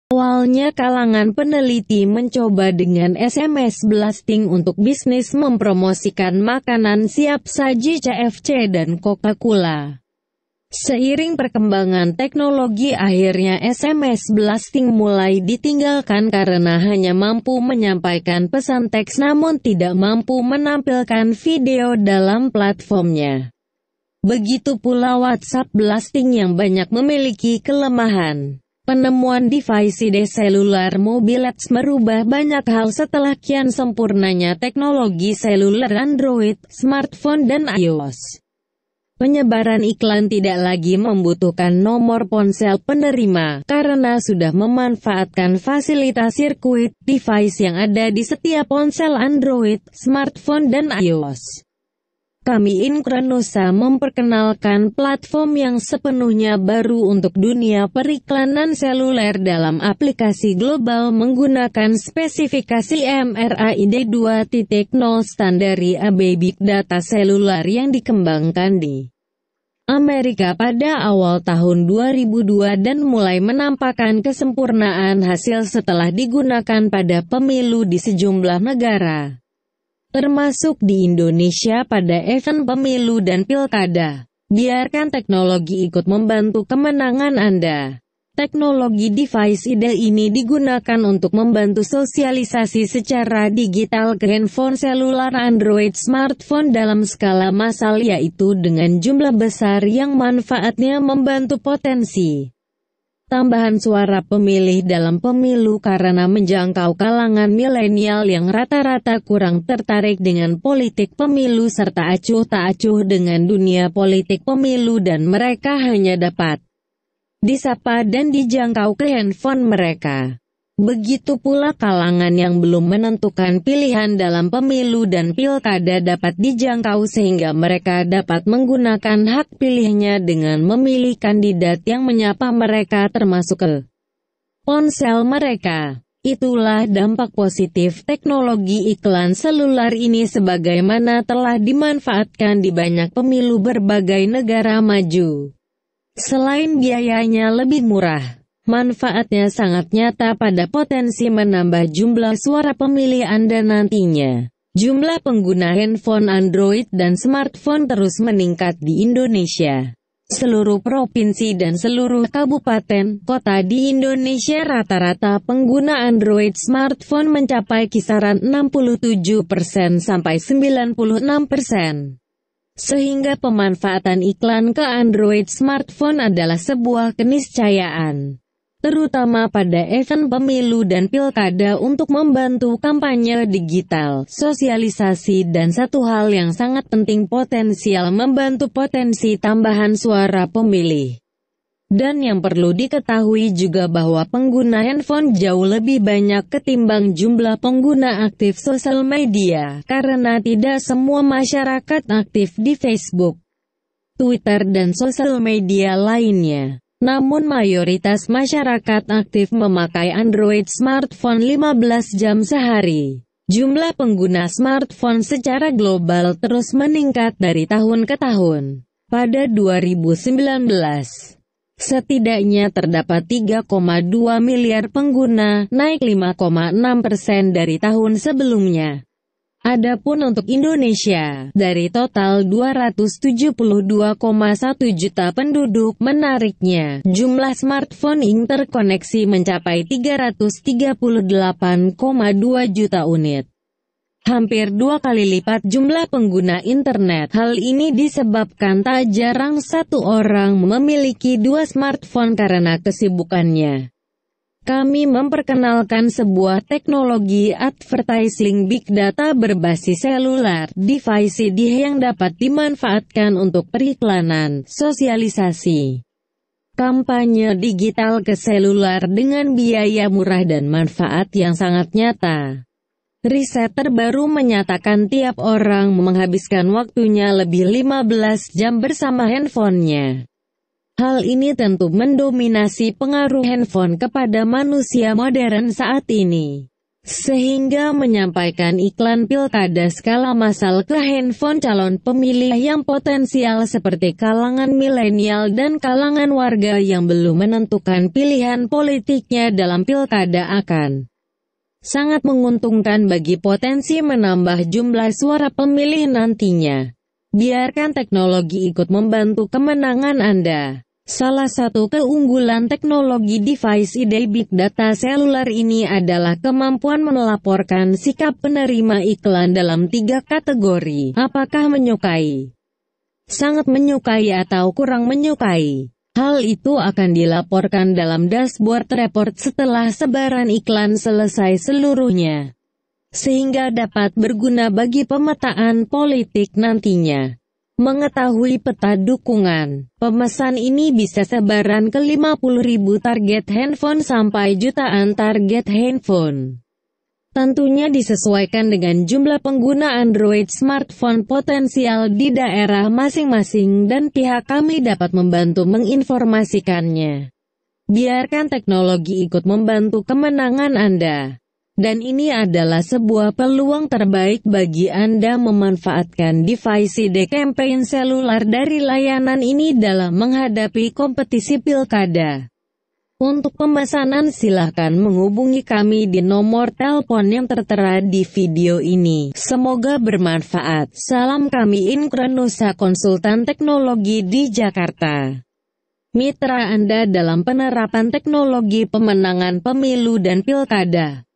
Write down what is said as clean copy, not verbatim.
Awalnya kalangan peneliti mencoba dengan SMS blasting untuk bisnis mempromosikan makanan siap saji CFC dan Coca-Cola. Seiring perkembangan teknologi, akhirnya SMS blasting mulai ditinggalkan karena hanya mampu menyampaikan pesan teks namun tidak mampu menampilkan video dalam platformnya. Begitu pula WhatsApp blasting yang banyak memiliki kelemahan. Penemuan device ID seluler mobil merubah banyak hal setelah kian sempurnanya teknologi seluler Android, smartphone dan iOS. Penyebaran iklan tidak lagi membutuhkan nomor ponsel penerima, karena sudah memanfaatkan fasilitas sirkuit device yang ada di setiap ponsel Android, smartphone dan iOS. Kami Inkronusa memperkenalkan platform yang sepenuhnya baru untuk dunia periklanan seluler dalam aplikasi global menggunakan spesifikasi MRAID 2.0 standar IAB Big Data seluler yang dikembangkan di Amerika pada awal tahun 2002 dan mulai menampakkan kesempurnaan hasil setelah digunakan pada pemilu di sejumlah negara, termasuk di Indonesia pada event pemilu dan pilkada. Biarkan teknologi ikut membantu kemenangan Anda. Teknologi device ID ini digunakan untuk membantu sosialisasi secara digital ke handphone seluler Android smartphone dalam skala massal, yaitu dengan jumlah besar yang manfaatnya membantu potensi tambahan suara pemilih dalam pemilu karena menjangkau kalangan milenial yang rata-rata kurang tertarik dengan politik pemilu serta acuh tak acuh dengan dunia politik pemilu dan mereka hanya dapat disapa dan dijangkau ke handphone mereka. Begitu pula kalangan yang belum menentukan pilihan dalam pemilu dan pilkada dapat dijangkau sehingga mereka dapat menggunakan hak pilihnya dengan memilih kandidat yang menyapa mereka termasuk ke ponsel mereka. Itulah dampak positif teknologi iklan seluler ini sebagaimana telah dimanfaatkan di banyak pemilu berbagai negara maju. Selain biayanya lebih murah, manfaatnya sangat nyata pada potensi menambah jumlah suara pemilih Anda nantinya. Jumlah pengguna handphone Android dan smartphone terus meningkat di Indonesia. Seluruh provinsi dan seluruh kabupaten, kota di Indonesia rata-rata pengguna Android smartphone mencapai kisaran 67% sampai 96%. Sehingga pemanfaatan iklan ke Android smartphone adalah sebuah keniscayaan, terutama pada event pemilu dan pilkada untuk membantu kampanye digital, sosialisasi dan satu hal yang sangat penting potensial membantu potensi tambahan suara pemilih. Dan yang perlu diketahui juga bahwa pengguna handphone jauh lebih banyak ketimbang jumlah pengguna aktif sosial media, karena tidak semua masyarakat aktif di Facebook, Twitter dan sosial media lainnya. Namun mayoritas masyarakat aktif memakai Android smartphone 15 jam sehari. Jumlah pengguna smartphone secara global terus meningkat dari tahun ke tahun. Pada 2019, setidaknya terdapat 3,2 miliar pengguna, naik 5,6% dari tahun sebelumnya. Adapun untuk Indonesia, dari total 272,1 juta penduduk, menariknya, jumlah smartphone interkoneksi mencapai 338,2 juta unit. Hampir 2 kali lipat jumlah pengguna internet. Hal ini disebabkan tak jarang satu orang memiliki 2 smartphone karena kesibukannya. Kami memperkenalkan sebuah teknologi advertising big data berbasis seluler device ID yang dapat dimanfaatkan untuk periklanan, sosialisasi, kampanye digital ke seluler dengan biaya murah dan manfaat yang sangat nyata. Riset terbaru menyatakan tiap orang menghabiskan waktunya lebih 15 jam bersama handphonenya. Hal ini tentu mendominasi pengaruh handphone kepada manusia modern saat ini. sehingga menyampaikan iklan pilkada skala massal ke handphone calon pemilih yang potensial seperti kalangan milenial dan kalangan warga yang belum menentukan pilihan politiknya dalam pilkada akan sangat menguntungkan bagi potensi menambah jumlah suara pemilih nantinya. Biarkan teknologi ikut membantu kemenangan Anda. Salah satu keunggulan teknologi device ID Big Data seluler ini adalah kemampuan melaporkan sikap penerima iklan dalam 3 kategori. Apakah menyukai, sangat menyukai atau kurang menyukai. Hal itu akan dilaporkan dalam dashboard report setelah sebaran iklan selesai seluruhnya, sehingga dapat berguna bagi pemetaan politik nantinya. Mengetahui peta dukungan, pemesan ini bisa sebaran ke 50.000 target handphone sampai jutaan target handphone. Tentunya disesuaikan dengan jumlah pengguna Android smartphone potensial di daerah masing-masing dan pihak kami dapat membantu menginformasikannya. Biarkan teknologi ikut membantu kemenangan Anda. Dan ini adalah sebuah peluang terbaik bagi Anda memanfaatkan device ID campaign seluler dari layanan ini dalam menghadapi kompetisi pilkada. Untuk pemesanan silahkan menghubungi kami di nomor telepon yang tertera di video ini. Semoga bermanfaat. Salam kami Inkrenusa Konsultan Teknologi di Jakarta. Mitra Anda dalam penerapan teknologi pemenangan pemilu dan pilkada.